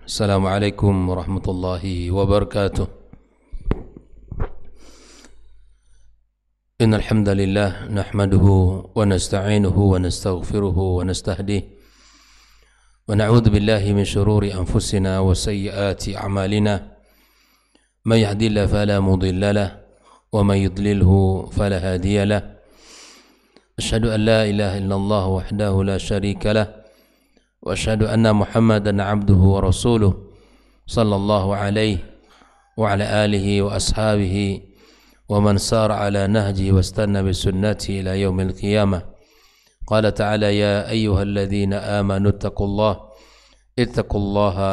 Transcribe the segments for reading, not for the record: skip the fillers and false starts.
Assalamualaikum warahmatullahi wabarakatuh. Innal hamdalillah nahmaduhu wa nasta'inuhu wa nastaghfiruhu wa nastahdihi wa na'udzu billahi min shururi anfusina wa sayyiati a'malina. May yahdihillahu fala mudilla lahu wa may yudlilhu fala hadiya lahu. Asyhadu an la ilaha illallah wahdahu la syarika lahu wa asyhadu anna Muhammadan 'abduhu wa rasuluh sallallahu alaihi wa ala alihi wa ashabihi wa man sara ala nahjihi wastanna bisunnati ila yaumil qiyamah. Qala ta'ala ya ayyuhalladzina amanu ittaqullaha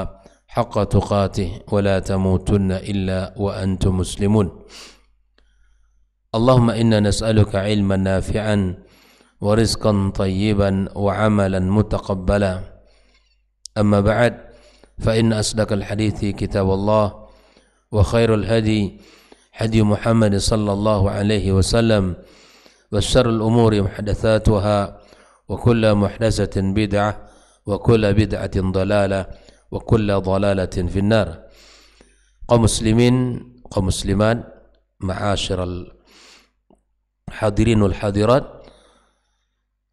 haqqa tuqatih wa la tamutunna illa wa antum muslimun. Allahumma inna nas'aluka ilman nafi'an wa rizqan tayyiban wa amalan mutaqabbala. أما بعد فإن أصدق الحديث كتاب الله وخير الهدي هدي محمد صلى الله عليه وسلم وشر الأمور محدثاتها وكل محدثة بدعة وكل بدعة ضلالة وكل ضلالة في النار. قوم مسلمين قوم مسلمات معاشر الحاضرين والحاضرات,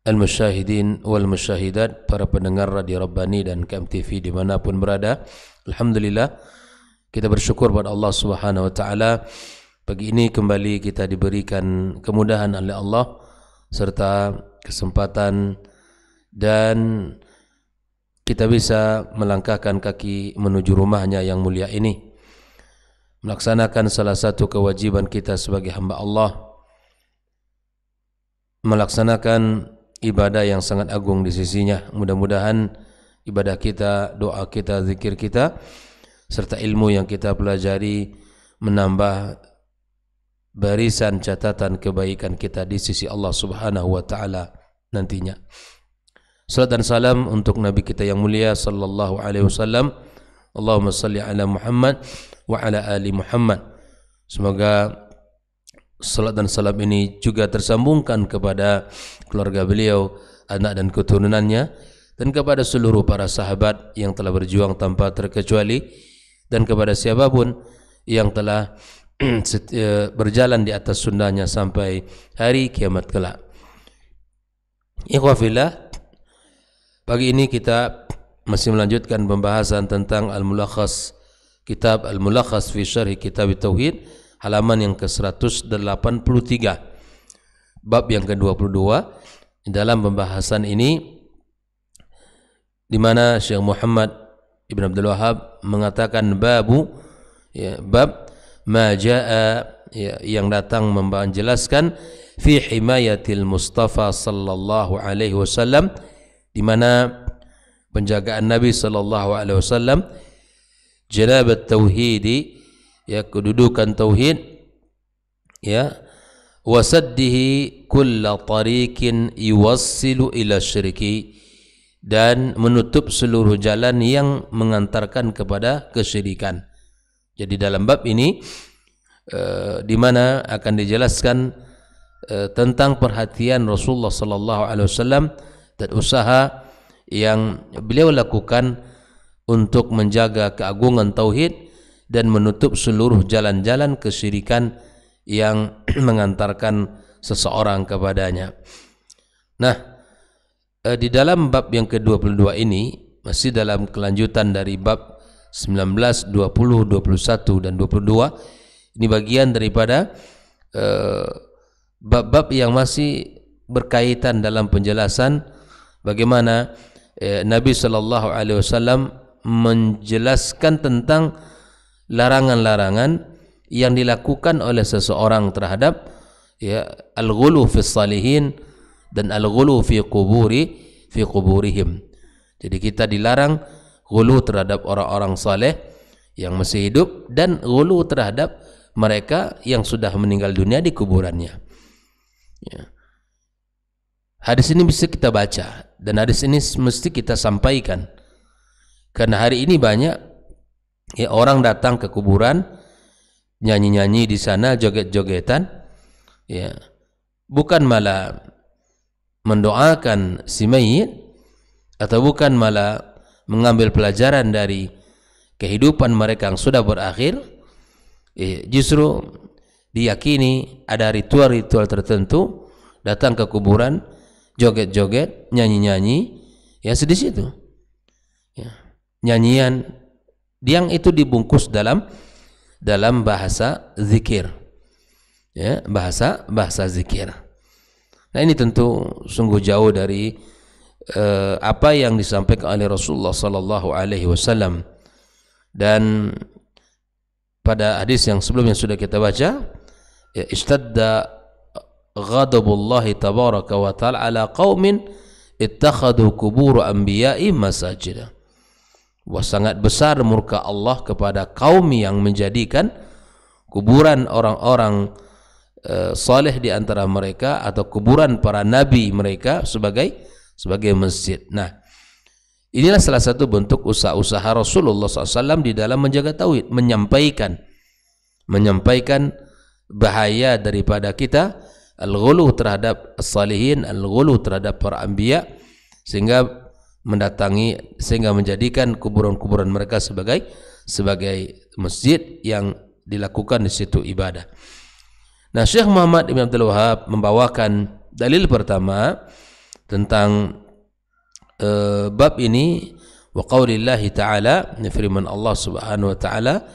al-musyahidin wal musyahidat, para pendengar Radio Rabbani dan KMTV dimanapun berada. Alhamdulillah, kita bersyukur kepada Allah Subhanahu wa Ta'ala. Pagi ini kembali kita diberikan kemudahan oleh Allah serta kesempatan dan kita bisa melangkahkan kaki menuju rumahnya yang mulia ini, melaksanakan salah satu kewajiban kita sebagai hamba Allah, melaksanakan ibadah yang sangat agung di sisinya. Mudah-mudahan ibadah kita, doa kita, zikir kita, serta ilmu yang kita pelajari menambah barisan catatan kebaikan kita di sisi Allah Subhanahu wa Ta'ala nantinya. Salat dan salam untuk Nabi kita yang mulia sallallahu alaihi wasallam. Allahumma salli ala Muhammad wa ala ali Muhammad. Semoga salat dan salam ini juga tersambungkan kepada keluarga beliau, anak dan keturunannya, dan kepada seluruh para sahabat yang telah berjuang tanpa terkecuali, dan kepada siapapun yang telah berjalan di atas sunnahnya sampai hari kiamat kelak. Ikhwafillah, pagi ini kita masih melanjutkan pembahasan tentang Al-Mulakhas, kitab Al-Mulakhas fi Syarhi Kitab Tauhid, halaman yang ke-183, bab yang ke-22. Dalam pembahasan ini di mana Syekh Muhammad Ibn Abdul Wahhab mengatakan bab ma jaa, yang datang menjelaskan fi himayatil Mustafa sallallahu alaihi wasallam, di mana penjagaan Nabi sallallahu alaihi wasallam, janabat tauhidi, kedudukan tauhid, wasaddihi kulla tariqin yuwassilu ila syirki, dan menutup seluruh jalan yang mengantarkan kepada kesyirikan. Jadi dalam bab ini di mana akan dijelaskan tentang perhatian Rasulullah sallallahu alaihi wasallam dan usaha yang beliau lakukan untuk menjaga keagungan tauhid dan menutup seluruh jalan-jalan kesyirikan yang mengantarkan seseorang kepadanya. Nah, di dalam bab yang ke-22 ini, masih dalam kelanjutan dari bab 19, 20, 21 dan 22, ini bagian daripada bab-bab yang masih berkaitan dalam penjelasan bagaimana Nabi sallallahu alaihi wasallam menjelaskan tentang larangan-larangan yang dilakukan oleh seseorang terhadap al-ghulu fi salihin dan al-ghulu fi quburihim. Jadi kita dilarang ghulu terhadap orang-orang saleh yang masih hidup dan ghulu terhadap mereka yang sudah meninggal dunia di kuburannya. Hadis ini bisa kita baca dan hadis ini mesti kita sampaikan, karena hari ini banyak orang datang ke kuburan, nyanyi-nyanyi di sana, joget-jogetan, bukan malah mendoakan si mayit, atau bukan malah mengambil pelajaran dari kehidupan mereka yang sudah berakhir, justru diyakini ada ritual-ritual tertentu, datang ke kuburan, joget-joget, nyanyi-nyanyi, ya di situ. Ya. Nyanyian yang itu dibungkus dalam bahasa zikir. Ya, bahasa zikir. Nah, ini tentu sungguh jauh dari apa yang disampaikan oleh Rasulullah sallallahu alaihi wasallam. Dan pada hadis yang sebelumnya sudah kita baca, ya, istadda ghadabullahi tabaraka wa ta'ala ala qaumin ittakhadhu qubur anbiya'i masajida. Wah, sangat besar murka Allah kepada kaum yang menjadikan kuburan orang-orang saleh di antara mereka atau kuburan para nabi mereka sebagai masjid. Nah, inilah salah satu bentuk usaha-usaha Rasulullah SAW di dalam menjaga tauhid, menyampaikan bahaya daripada kita al-ghulu terhadap as-salihin, al-ghulu terhadap para anbiya, sehingga menjadikan kuburan-kuburan mereka sebagai masjid yang dilakukan di situ ibadah. Nah, Syekh Muhammad Ibn Abdul Wahab membawakan dalil pertama tentang bab ini, wa qaulillahi ta'ala, firman Allah Subhanahu wa ta'ala,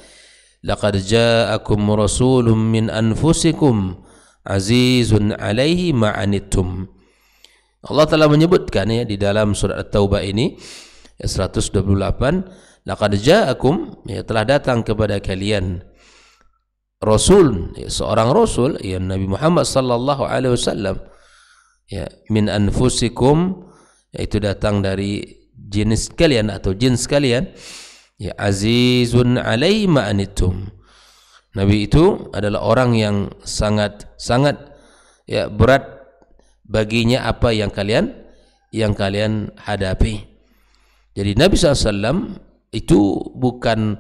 laqad ja'akum rasulun min anfusikum azizun 'alaihi ma 'anittum. Allah telah menyebutkan ya di dalam surat At-Taubah ini ayat 128, laqad ja'akum, ya telah datang kepada kalian rasul, ya, seorang rasul, ya Nabi Muhammad sallallahu alaihi wasallam, ya min anfusikum, yaitu datang dari jenis kalian atau jins kalian, ya azizun alaihi ma anittum. Nabi itu adalah orang yang sangat ya berat baginya apa yang kalian hadapi. Jadi Nabi SAW itu bukan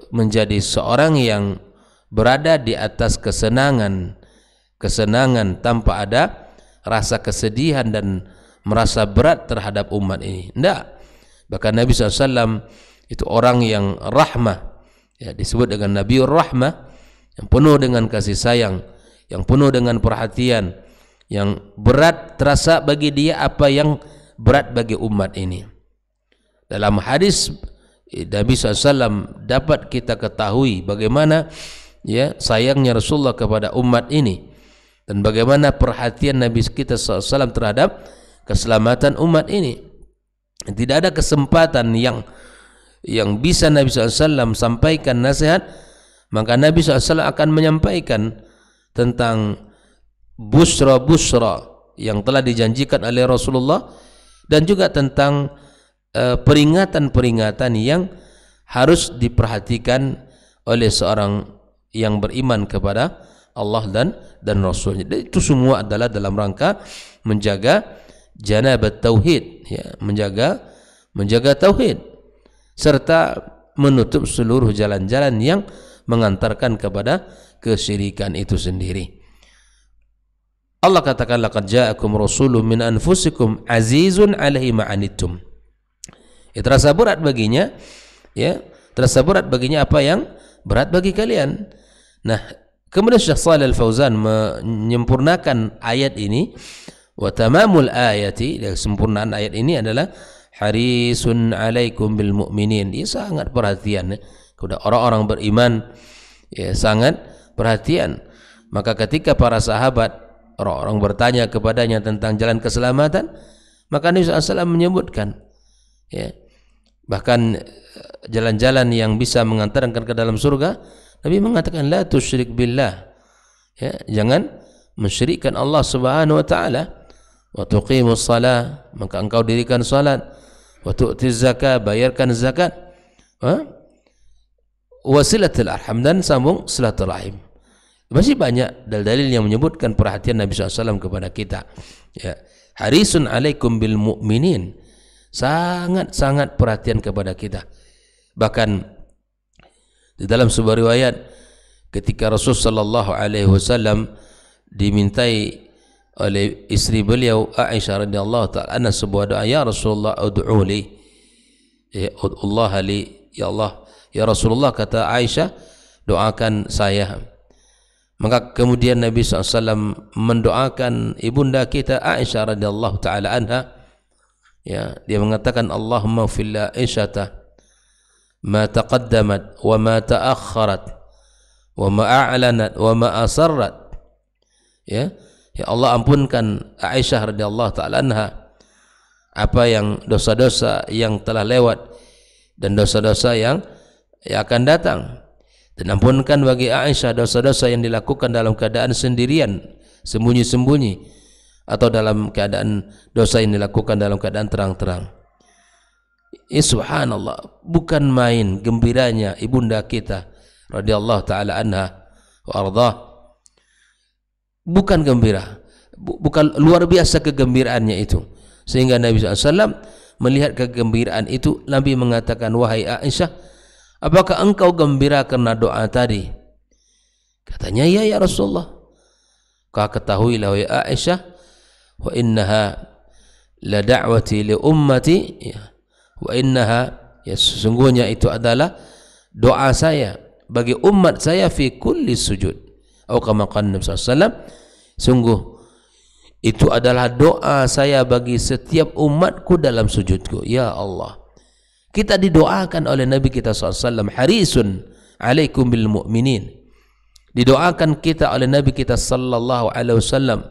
menjadi seorang yang berada di atas kesenangan tanpa ada rasa kesedihan dan merasa berat terhadap umat ini. Tidak. Bahkan Nabi SAW itu orang yang rahmah, ya, disebut dengan Nabiur Rahmah, yang penuh dengan kasih sayang, yang penuh dengan perhatian, yang berat terasa bagi dia apa yang berat bagi umat ini. Dalam hadis Nabi SAW dapat kita ketahui bagaimana ya sayangnya Rasulullah kepada umat ini, dan bagaimana perhatian Nabi kita SAW terhadap keselamatan umat ini. Tidak ada kesempatan yang bisa Nabi SAW sampaikan nasihat, maka Nabi SAW akan menyampaikan tentang busra yang telah dijanjikan oleh Rasulullah, dan juga tentang peringatan-peringatan yang harus diperhatikan oleh seorang yang beriman kepada Allah dan Rasulnya. Itu semua adalah dalam rangka menjaga janabat tauhid, ya, menjaga tauhid, serta menutup seluruh jalan-jalan yang mengantarkan kepada kesyirikan itu sendiri. Allah katakan laqad ja'akum rasulun min anfusikum azizun 'alaihi ma 'anittum. Ya, terasa berat baginya, ya, terasa berat baginya apa yang berat bagi kalian. Nah, kemudian Syekh Shalih Al-Fauzan menyempurnakan ayat ini, wa tamamul ayati, sempurnaan ayat ini adalah harisun 'alaikum bil mu'minin. Dia sangat perhatian, ya, kepada orang-orang beriman, ya, sangat perhatian. Maka ketika para sahabat, orang-orang bertanya kepadanya tentang jalan keselamatan, maka Nabi SAW menyebutkan, ya, bahkan jalan-jalan yang bisa mengantarkan ke dalam surga. Nabi mengatakan la tusyrik billah, ya, jangan mensyirikkan Allah Subhanahu wa taala, wa tuqimus shalah, maka engkau dirikan salat, wa tu'tiz zakah, bayarkan zakat, wasilatul arham, dan sambung silaturahim. Masih banyak dalil-dalil yang menyebutkan perhatian Nabi SAW kepada kita, ya. Harisun alaikum bil mu'minin, sangat perhatian kepada kita. Bahkan di dalam sebuah riwayat, ketika Rasulullah SAW dimintai oleh istri beliau Aisyah radhiyallahu ta'ala anha sebuah doa, ya Rasulullah ud'u li, ya Allah li, ya Allah, ya Rasulullah, kata Aisyah, doakan saya. Maka kemudian Nabi SAW mendoakan ibunda kita Aisyah radhiyallahu taala anha. Ya, dia mengatakan, Allahumma fil Aisyata ma taqaddamat wa ma ta'akhkharat wa ma a'lanat wa ma asarrat. Ya, ya Allah, ampunkan Aisyah radhiyallahu taala anha apa yang dosa-dosa yang telah lewat dan dosa-dosa yang akan datang, dan ampunkan bagi Aisyah dosa-dosa yang dilakukan dalam keadaan sendirian, sembunyi-sembunyi, atau dalam keadaan dosa yang dilakukan dalam keadaan terang-terang. Subhanallah, bukan main gembiranya ibunda kita radhiyallahu taala anha wa ardhah. Bukan gembira, bukan, luar biasa kegembiraannya itu, sehingga Nabi SAW melihat kegembiraan itu. Nabi mengatakan, wahai Aisyah, apakah engkau gembira karena doa tadi? Katanya, ya Rasulullah. Kau ketahuilah wahai Aisyah, wa innaha la da'wati li ummati, wa innaha, ya sesungguhnya itu adalah doa saya bagi umat saya fi kulli sujud. Atau kama qala Nabi SAW, sungguh itu adalah doa saya bagi setiap umatku dalam sujudku. Ya Allah, kita didoakan oleh Nabi kita SAW, harisun alaikum bil mu'minin. Didoakan kita oleh Nabi kita sallallahu alaihi wasallam.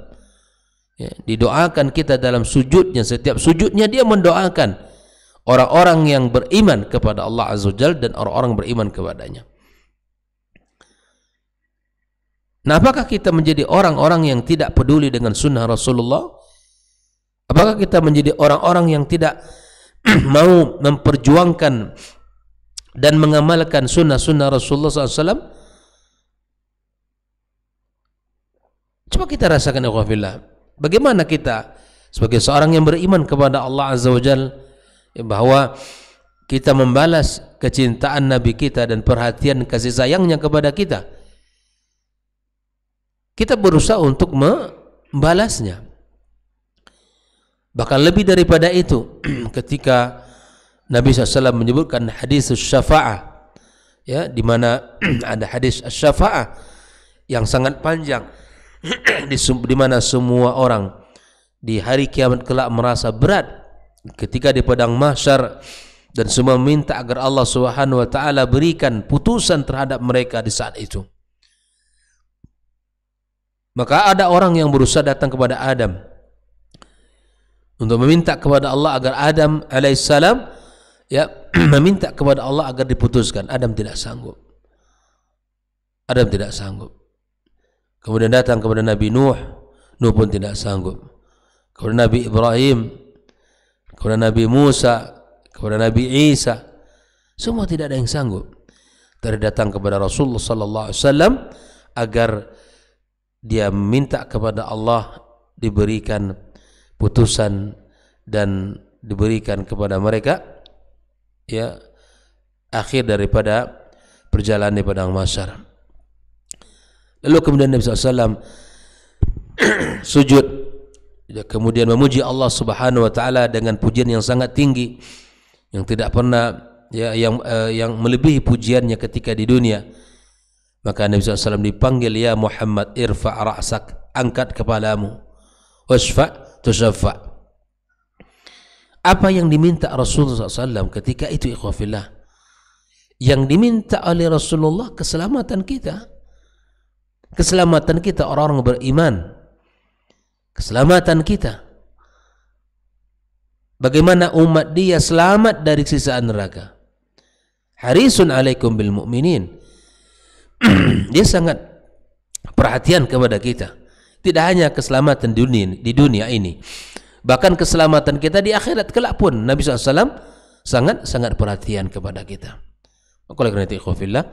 Ya, didoakan kita dalam sujudnya, setiap sujudnya dia mendoakan orang-orang yang beriman kepada Allah Azza wa Jalla dan orang-orang beriman kepadanya. Nah, apakah kita menjadi orang-orang yang tidak peduli dengan sunnah Rasulullah? Apakah kita menjadi orang-orang yang tidak mau memperjuangkan dan mengamalkan sunnah-sunnah Rasulullah SAW? Coba kita rasakan, ya Allah, bagaimana kita sebagai seorang yang beriman kepada Allah Azza wa Jalla, bahwa kita membalas kecintaan Nabi kita dan perhatian kasih sayangnya kepada kita. Kita berusaha untuk membalasnya. Bahkan lebih daripada itu, ketika Nabi SAW menyebutkan hadis syafa'ah, ya, di mana ada hadis syafa'ah yang sangat panjang, di mana semua orang di hari kiamat kelak merasa berat ketika di padang mahsyar, dan semua minta agar Allah Subhanahu wa taala berikan putusan terhadap mereka di saat itu. Maka ada orang yang berusaha datang kepada Adam untuk meminta kepada Allah agar Adam alaihissalam, ya, meminta kepada Allah agar diputuskan. Adam tidak sanggup. Adam tidak sanggup. Kemudian datang kepada Nabi Nuh, Nuh pun tidak sanggup. Kepada Nabi Ibrahim, kepada Nabi Musa, kepada Nabi Isa, semua tidak ada yang sanggup. Dari datang kepada Rasulullah sallallahu alaihi wasallam agar dia minta kepada Allah diberikan putusan dan diberikan kepada mereka, ya, akhir daripada perjalanan di padang mahsyar. Lalu kemudian Nabi SAW sujud, kemudian memuji Allah Subhanahu wa taala dengan pujian yang sangat tinggi, yang tidak pernah, ya, yang melebihi pujiannya ketika di dunia. Maka Nabi SAW dipanggil, ya Muhammad, irfa' ra'sak, angkat kepalamu, wasfa' tusaffa'. Apa yang diminta Rasulullah SAW ketika itu, ikhwafillah? Yang diminta oleh Rasulullah keselamatan kita. Keselamatan kita orang-orang beriman. Keselamatan kita. Bagaimana umat dia selamat dari sisaan neraka. Harisun alaikum bil mu'minin. Dia sangat perhatian kepada kita. Tidak hanya keselamatan di dunia ini, bahkan keselamatan kita di akhirat kelak pun Nabi SAW sangat perhatian kepada kita. Oleh karena itu, ikhwafillah,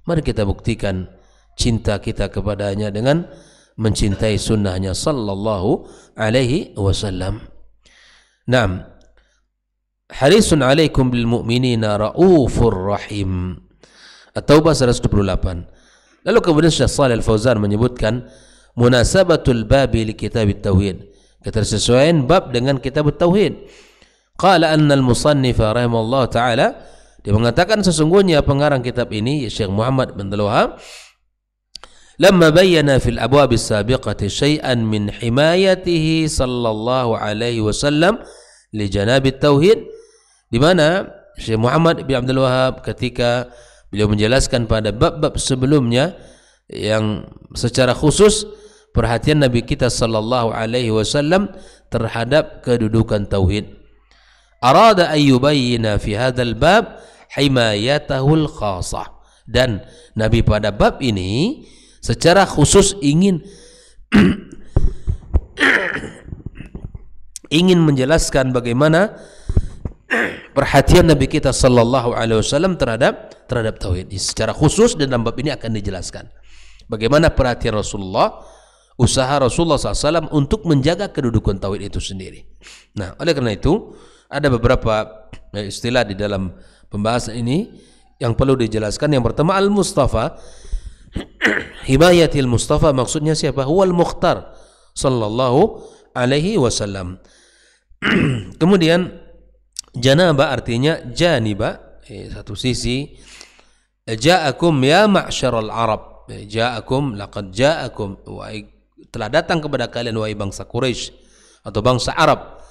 mari kita buktikan cinta kita kepadanya dengan mencintai sunnahnya sallallahu alaihi wasallam. Naam, harisun alaikum bil mu'minina raufur rahim. At-Taubah 128. Lalu kemudian Syekh Shalih Al-Fauzan menyebutkan munasabatul babi li kitab at-tauhid, ketersesuaian bab dengan kitab at-tauhid. Qala anna al-musannif rahimahullah taala, Dia mengatakan sesungguhnya pengarang kitab ini Syekh Muhammad bin Abdul Wahhab lamma bayyana fil abwab as-sabiqati syai'an min himayatihi sallallahu alaihi wasallam li janab at-tauhid, di mana Syekh Muhammad bin Abdul Wahhab ketika beliau menjelaskan pada bab-bab sebelumnya yang secara khusus perhatian Nabi kita sallallahu alaihi wasallam terhadap kedudukan tauhid. Arada an yubayyina fi hadzal bab himayatahul khasah, dan Nabi pada bab ini secara khusus ingin menjelaskan bagaimana perhatian Nabi kita sallallahu alaihi wasallam terhadap tauhid. Secara khusus dan dalam bab ini akan dijelaskan bagaimana perhatian Rasulullah, usaha Rasulullah SAW untuk menjaga kedudukan tauhid itu sendiri. Nah, oleh karena itu ada beberapa istilah di dalam pembahasan ini yang perlu dijelaskan. Yang pertama, al-Mustafa, himayatil Mustafa, maksudnya siapa? Huwal Mukhtar sallallahu alaihi wasallam. Kemudian janaba artinya janiba, satu sisi. Ja'akum ya ma'syaral Arab, ja'akum laqad ja'akum, telah datang kepada kalian wahai bangsa Quraisy atau bangsa Arab.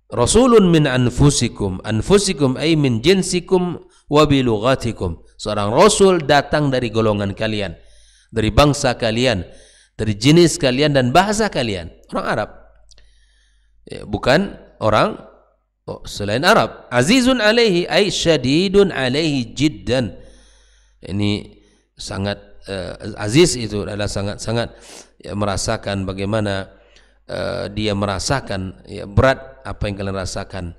Rasulun min anfusikum, anfusikum ay min jinsikum wa bilughatikum, seorang rasul datang dari golongan kalian, dari bangsa kalian, dari jenis kalian dan bahasa kalian, orang Arab, bukan orang selain Arab. Azizun alaihi ay syadidun alaihi jiddan, ini sangat aziz itu adalah sangat-sangat merasakan bagaimana dia merasakan berat apa yang kalian rasakan,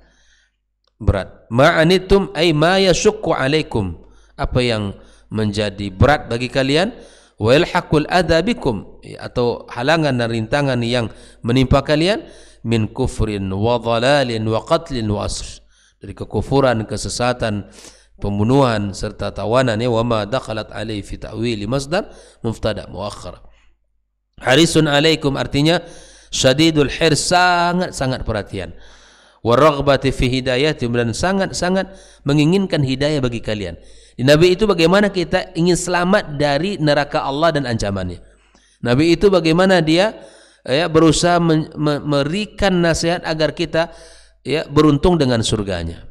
berat. Ma'anitum ay ma yashukku alaikum, apa yang menjadi berat bagi kalian. Wa yalhaqul adabikum, atau halangan dan rintangan yang menimpa kalian. Min kufrin wa dhalalin wa qatlin wa asr, dari kekufuran, kesesatan, pembunuhan serta tawanan. Wa ma dakhalat alaihi fi ta'wili masdar mubtada muakhkhar. Harisun alaikum artinya syadidul hirs, sangat-sangat perhatian. Waraghbati fi hidayati, dan sangat-sangat menginginkan hidayah bagi kalian. Di Nabi itu bagaimana kita ingin selamat dari neraka Allah dan ancamannya. Nabi itu bagaimana dia berusaha memberikan nasihat agar kita beruntung dengan surganya.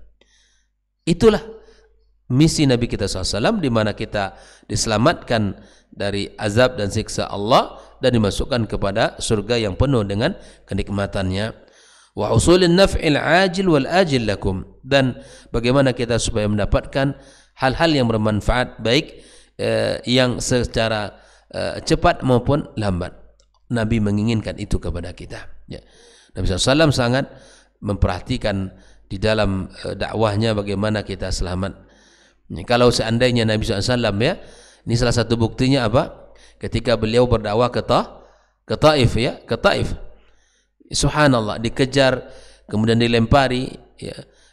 Itulah misi Nabi kita SAW, di mana kita diselamatkan dari azab dan siksa Allah dan dimasukkan kepada surga yang penuh dengan kenikmatannya. Wa husulin naf'il ajil wal ajil lakum, dan bagaimana kita supaya mendapatkan hal-hal yang bermanfaat, baik yang secara cepat maupun lambat. Nabi menginginkan itu kepada kita. Nabi SAW sangat memperhatikan di dalam dakwahnya bagaimana kita selamat. Kalau seandainya Nabi SAW ini salah satu buktinya apa? Ketika beliau berdakwah ke Taif, ke Taif, subhanallah, dikejar kemudian dilempari,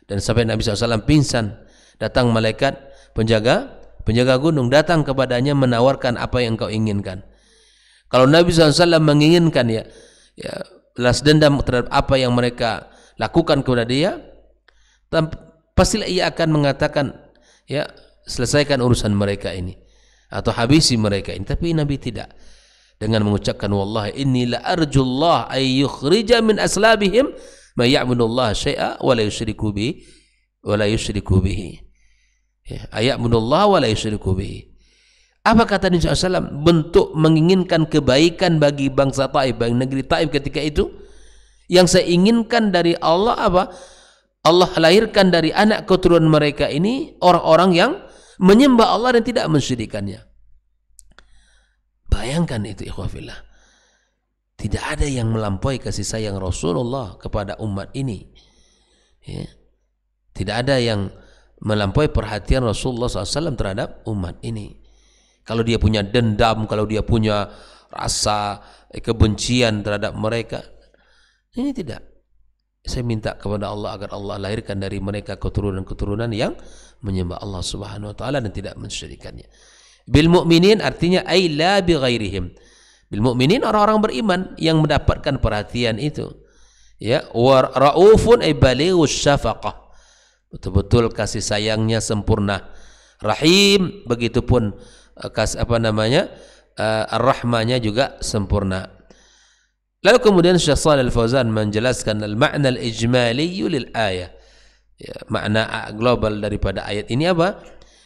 dan sampai Nabi SAW pingsan. Datang malaikat penjaga gunung, datang kepadanya menawarkan apa yang kau inginkan. Kalau Nabi SAW menginginkan balas dendam terhadap apa yang mereka lakukan kepada dia, pastilah ia akan mengatakan, selesaikan urusan mereka ini atau habisi mereka ini. Tapi Nabi tidak, dengan mengucapkan wallahi inni la arjullah ay yukhrija min aslabihim ma ya'budullaha syai'a wa la yusyriku bihi aya'budullaha wa la yusyriku bihi. Apa kata Nabi SAW? Bentuk menginginkan kebaikan bagi bangsa Taif, bagi negeri Taif ketika itu. Yang saya inginkan dari Allah apa? Allah lahirkan dari anak keturunan mereka ini orang-orang yang menyembah Allah dan tidak mensyirikannya. Bayangkan itu, ikhwah fillah. Tidak ada yang melampaui kasih sayang Rasulullah kepada umat ini. Tidak ada yang melampaui perhatian Rasulullah SAW terhadap umat ini. Kalau dia punya dendam, kalau dia punya rasa kebencian terhadap mereka, ini tidak. Saya minta kepada Allah agar Allah lahirkan dari mereka keturunan-keturunan yang menyembah Allah Subhanahu wa taala dan tidak mensyirikannya. Bil mu'minin artinya ay la bi ghairihim. Bil mu'minin orang-orang beriman yang mendapatkan perhatian itu. Wa raufun ay balighus syafaqah. betul-betul kasih sayangnya sempurna. Rahim, begitupun ar-rahmanya juga sempurna. Lalu kemudian Syekh Shalih Al-Fauzan menjelaskan al-ma'na al-ijmali lil ayah. Ya, makna global daripada ayat ini apa?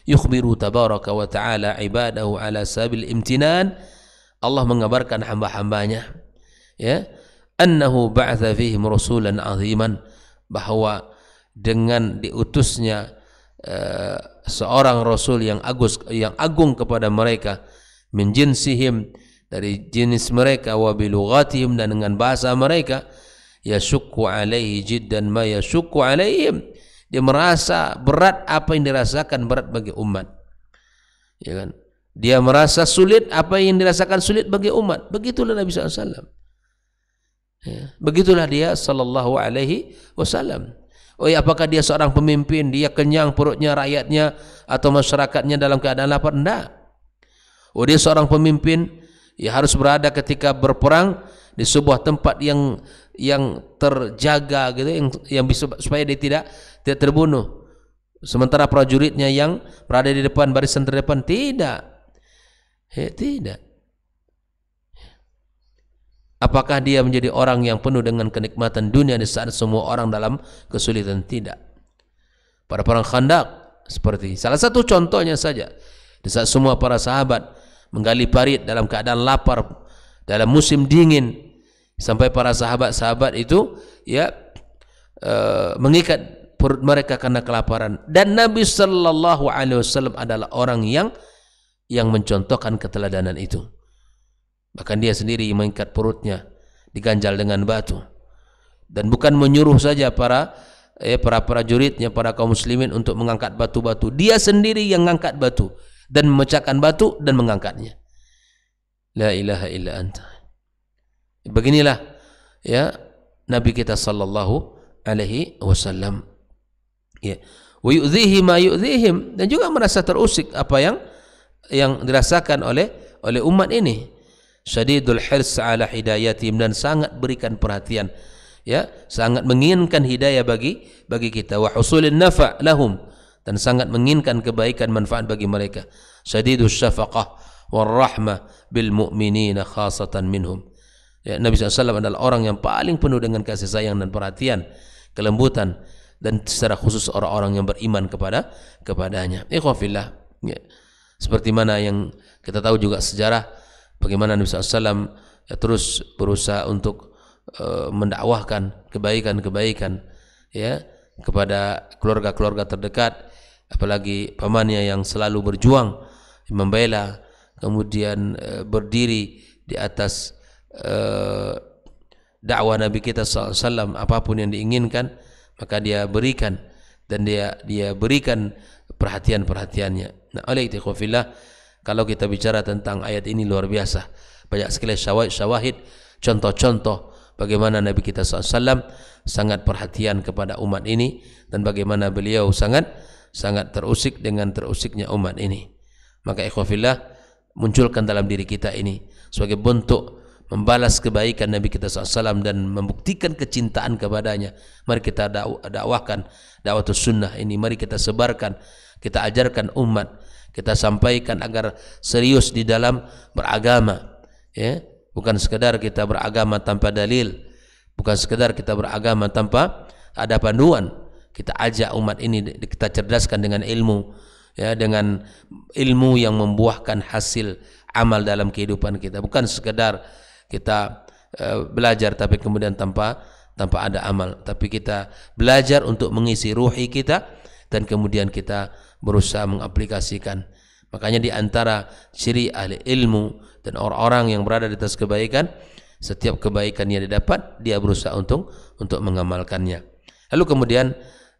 Yukhbiru tabaraka wa ta'ala ibadahu ala sabil imtinan. Allah mengabarkan hamba-hambanya, ya, annahu ba'atha fihim rasulan aziman, bahwa dengan diutusnya seorang rasul yang agung kepada mereka, min jinsihim, dari jenis mereka, wa bilughatihim, dan dengan bahasa mereka, yashukku alaihi jiddan ma yashukku alaihim, dia merasa berat apa yang dirasakan berat bagi umat, ya kan? Dia merasa sulit apa yang dirasakan sulit bagi umat. Begitulah Nabi SAW. Ya, begitulah dia sallallahu alaihi wasallam. Oh ya, apakah dia seorang pemimpin, dia kenyang perutnya rakyatnya atau masyarakatnya dalam keadaan lapar? Tidak. Oh, dia seorang pemimpin, ya harus berada ketika berperang di sebuah tempat yang terjaga gitu, yang bisa supaya dia tidak terbunuh. Sementara prajuritnya yang berada di depan, barisan terdepan, tidak. Tidak. Apakah dia menjadi orang yang penuh dengan kenikmatan dunia di saat semua orang dalam kesulitan? Tidak. Pada perang Khandaq seperti salah satu contohnya saja, di saat semua para sahabat menggali parit dalam keadaan lapar dalam musim dingin, sampai para sahabat-sahabat itu ya mengikat perut mereka karena kelaparan, dan Nabi sallallahu alaihi wasallam adalah orang yang mencontohkan keteladanan itu. Bahkan dia sendiri mengikat perutnya, diganjal dengan batu, dan bukan menyuruh saja para prajuritnya, para kaum muslimin untuk mengangkat batu-batu. Dia sendiri yang mengangkat batu dan memecahkan batu dan mengangkatnya. La ilaha illa anta. Beginilah ya Nabi kita sallallahu alaihi wasallam. Ya. Wa yu'dhihi ma yu'dhihim, dan juga merasa terusik apa yang dirasakan oleh umat ini. Syadidul hirs ala hidayatihim, dan sangat berikan perhatian, ya, sangat menginginkan hidayah bagi kita. Wa husulin nafa' lahum, dan sangat menginginkan kebaikan manfaat bagi mereka. Syadidus syafaqah war rahmah bil mu'minina khasatan minhum. Ya, Nabi SAW adalah orang yang paling penuh dengan kasih sayang dan perhatian, kelembutan, dan secara khusus orang-orang yang beriman kepadanya. Ikhwafillah, ya. Seperti mana yang kita tahu juga sejarah bagaimana Nabi SAW terus berusaha untuk mendakwahkan kebaikan-kebaikan, ya, kepada keluarga-keluarga terdekat, apalagi pamannya yang selalu berjuang membela, kemudian berdiri di atas dakwah Nabi kita SAW. Apapun yang diinginkan maka dia berikan, dan dia berikan perhatiannya. Nah, oleh itu ikhwafillah, kalau kita bicara tentang ayat ini luar biasa, banyak sekali syawahid, contoh-contoh bagaimana Nabi kita SAW sangat perhatian kepada umat ini, dan bagaimana beliau sangat terusik dengan terusiknya umat ini. Maka ikhwafillah, munculkan dalam diri kita ini sebagai bentuk membalas kebaikan Nabi kita SAW dan membuktikan kecintaan kepadanya. Mari kita dakwahkan dakwatus sunnah ini, mari kita sebarkan, kita ajarkan umat, kita sampaikan agar serius di dalam beragama, ya, bukan sekedar kita beragama tanpa dalil, bukan sekedar kita beragama tanpa ada panduan. Kita ajak umat ini, kita cerdaskan dengan ilmu, ya, dengan ilmu yang membuahkan hasil amal dalam kehidupan kita, bukan sekedar kita belajar tapi kemudian tanpa ada amal, tapi kita belajar untuk mengisi ruhi kita dan kemudian kita berusaha mengaplikasikan. Makanya di antara ciri ahli ilmu dan orang-orang yang berada di atas kebaikan, setiap kebaikan yang didapat dia berusaha untuk mengamalkannya. Lalu kemudian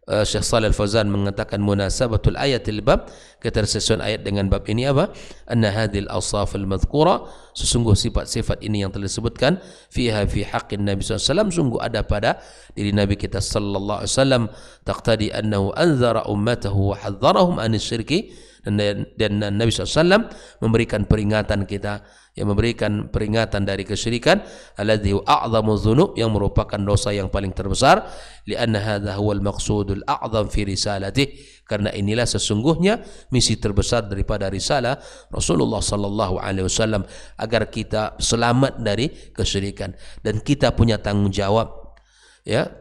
Syekh Shalih Al-Fauzan mengatakan munasabatul ayatil bab, ketersesuaian ayat dengan bab ini apa? Anna hadhil awsaf al-madhkura, sesungguh sifat-sifat ini yang telah disebutkan, fiha fi haqqin Nabi SAW, sungguh ada pada diri Nabi kita sallallahu alaihi wasallam, taqtadi annahu anzara ummatahu wa hadzarahum anis syirki, dan Nabi SAW memberikan peringatan kita, yang memberikan peringatan dari kesyirikan, alladzi a'zamu dzunub, yang merupakan dosa yang paling terbesar, lianna hadza huwal maqsudul a'zam fi risalatih, karena inilah sesungguhnya misi terbesar daripada risalah Rasulullah sallallahu alaihi wasallam, agar kita selamat dari kesyirikan. Dan kita punya tanggung jawab, ya,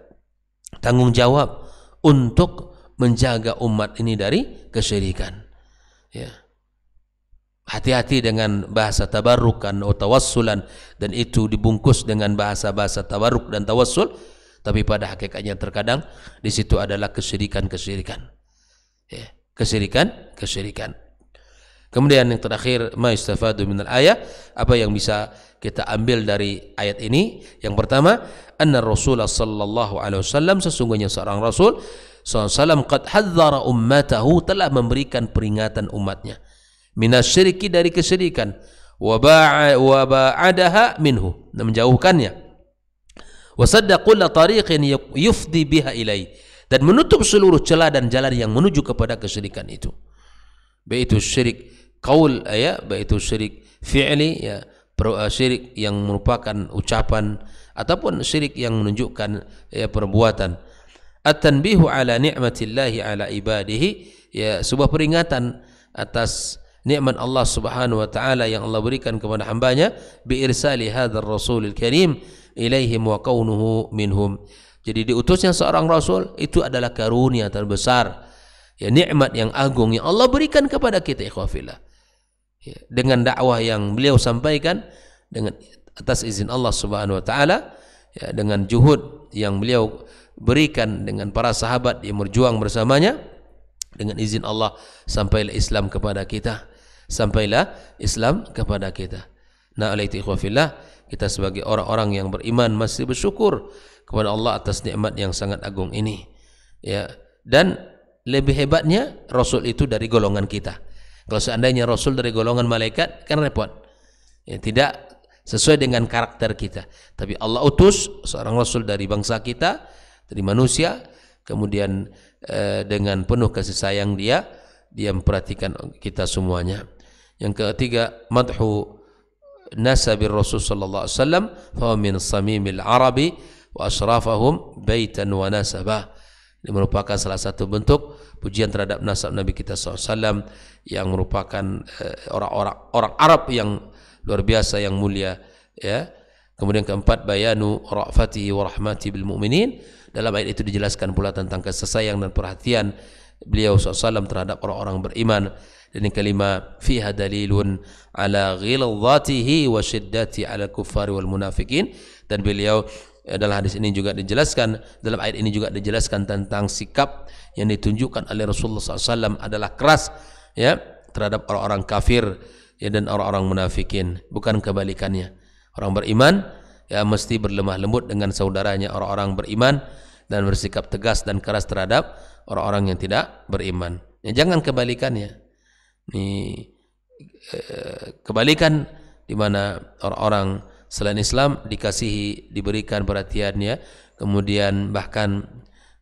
tanggung jawab untuk menjaga umat ini dari kesyirikan, ya. Hati-hati dengan bahasa tabarrukan atau tawassulan, dan itu dibungkus dengan bahasa-bahasa tabarruk dan tawassul, tapi pada hakikatnya terkadang di situ adalah kesyirikan-kesyirikan. Ya, kesyirikan-kesyirikan. Kemudian yang terakhir, ma istafadu minal ayat, apa yang bisa kita ambil dari ayat ini? Yang pertama, anna Rasulullah sallallahu alaihi wasallam, sesungguhnya seorang Rasul sallallahu alaihi wasallam qad hadzara ummatahu, telah memberikan peringatan umatnya, minasyirki, dari kesyirikan, wa ba'adaha minhu, menjauhkannya, wa sadda kulla tariqin yufdi biha ilai, dan menutup seluruh celah dan jalan yang menuju kepada kesyirikan itu, baik itu syirik qaul, ya, baik itu syirik fi'li, ya, syirik yang merupakan ucapan ataupun syirik yang menunjukkan, ya, perbuatan. At-tanbihu ala ni'matillahi ala ibadihi, ya, sebuah peringatan atas nikmat Allah Subhanahu wa taala yang Allah berikan kepada hambanya, bi irsali hadzal rasulil karim ilaihim wa kaunuhu minhum. Jadi diutusnya seorang rasul itu adalah karunia terbesar, ya, nikmat yang agung yang Allah berikan kepada kita, ikhwafillah, ya, dengan dakwah yang beliau sampaikan dengan atas izin Allah Subhanahu wa taala, ya, dengan juhud yang beliau berikan dengan para sahabat yang berjuang bersamanya, dengan izin Allah sampailah Islam kepada kita, sampailah Islam kepada kita. Nah, oleh itu ikhwafillah, kita sebagai orang-orang yang beriman masih bersyukur kepada Allah atas nikmat yang sangat agung ini, ya. Dan lebih hebatnya, Rasul itu dari golongan kita. Kalau seandainya Rasul dari golongan malaikat, kan repot, ya, tidak sesuai dengan karakter kita. Tapi Allah utus seorang Rasul dari bangsa kita, dari manusia, kemudian dengan penuh kasih sayang dia memperhatikan kita semuanya. Yang ketiga, madhu nasabir Rasul sallallahu alaihi wasallam fa min samimil arabi wa asrafahum baitan wa nasabah. Ini merupakan salah satu bentuk pujian terhadap nasab Nabi kita SAW, yang merupakan orang Arab yang luar biasa, yang mulia, ya. Kemudian keempat, bayanu ra'fatihi wa rahmati bil mu'minin. Dalam ayat itu dijelaskan pula tentang kasih sayang dan perhatian beliau SAW terhadap orang-orang beriman. Dan yang kelima, fiha dalilun ala ghilzatihi wa syiddati ala kuffari wal munafikin. Dan beliau dalam hadis ini juga dijelaskan, dalam ayat ini juga dijelaskan tentang sikap yang ditunjukkan oleh Rasulullah SAW adalah keras, ya, terhadap orang-orang kafir, ya, dan orang-orang munafikin. Bukan kebalikannya. Orang beriman, ya, mesti berlemah lembut dengan saudaranya orang-orang beriman, dan bersikap tegas dan keras terhadap orang-orang yang tidak beriman. Ya, jangan kebalikannya. Ini kebalikan di mana orang-orang selain Islam dikasihi, diberikan perhatiannya, kemudian bahkan,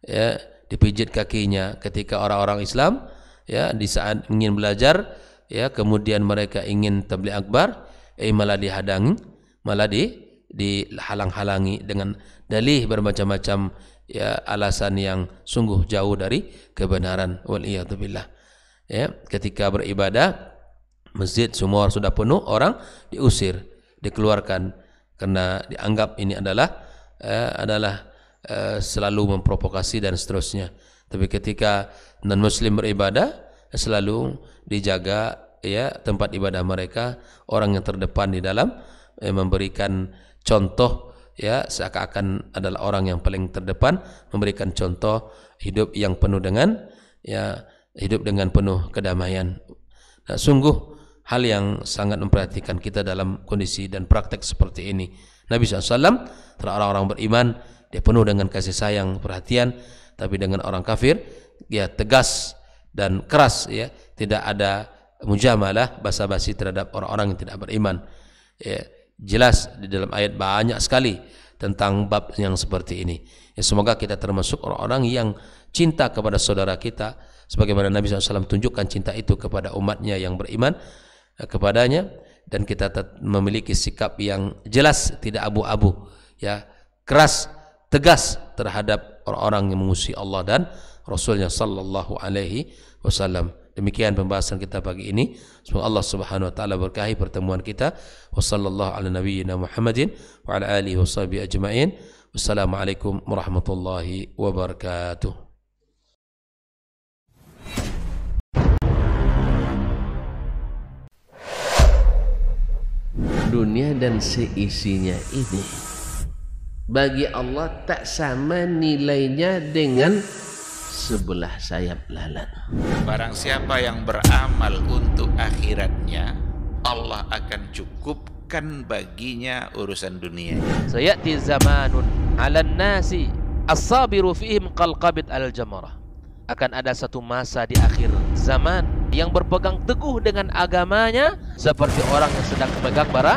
ya, dipijit kakinya ketika orang-orang Islam, ya, di saat ingin belajar, ya, kemudian mereka ingin tabligh akbar, malah dihadangi, malah dihalang-halangi dengan dalih bermacam-macam, ya, alasan yang sungguh jauh dari kebenaran. Waliyadzubillah. Ya, ketika beribadah, masjid semua sudah penuh, orang diusir, dikeluarkan, karena dianggap ini adalah selalu memprovokasi dan seterusnya. Tapi ketika non muslim beribadah, selalu dijaga, ya, tempat ibadah mereka, orang yang terdepan di dalam memberikan contoh, ya, seakan-akan adalah orang yang paling terdepan, memberikan contoh hidup yang penuh dengan, ya, hidup dengan penuh kedamaian. Nah, sungguh hal yang sangat memperhatikan kita dalam kondisi dan praktek seperti ini. Nabi SAW terhadap orang-orang beriman, dia penuh dengan kasih sayang, perhatian. Tapi dengan orang kafir, dia tegas dan keras, ya, tidak ada mujamalah, basa-basi terhadap orang-orang yang tidak beriman. Ya, jelas di dalam ayat banyak sekali tentang bab yang seperti ini. Ya, semoga kita termasuk orang-orang yang cinta kepada saudara kita, sebagaimana Nabi SAW tunjukkan cinta itu kepada umatnya yang beriman kepadanya, dan kita memiliki sikap yang jelas, tidak abu-abu, ya, keras, tegas terhadap orang-orang yang mengusik Allah dan Rasulnya sallallahu alaihi wasallam. Demikian pembahasan kita pagi ini. Semoga Allah Subhanahu wa taala berkahi pertemuan kita. Wassallallahu ala nabiyyina Muhammadin wa ala alihi washabihi ajma'in. Wassalamualaikum warahmatullahi wabarakatuh. Dunia dan seisinya ini bagi Allah tak sama nilainya dengan sebelah sayap lalat. Barang siapa yang beramal untuk akhiratnya, Allah akan cukupkan baginya urusan dunia. Sayati zamanun 'alan nasi as-sabiru fihim qalqabit al-jamarah. Akan ada satu masa di akhir zaman yang berpegang teguh dengan agamanya seperti orang yang sedang memegang bara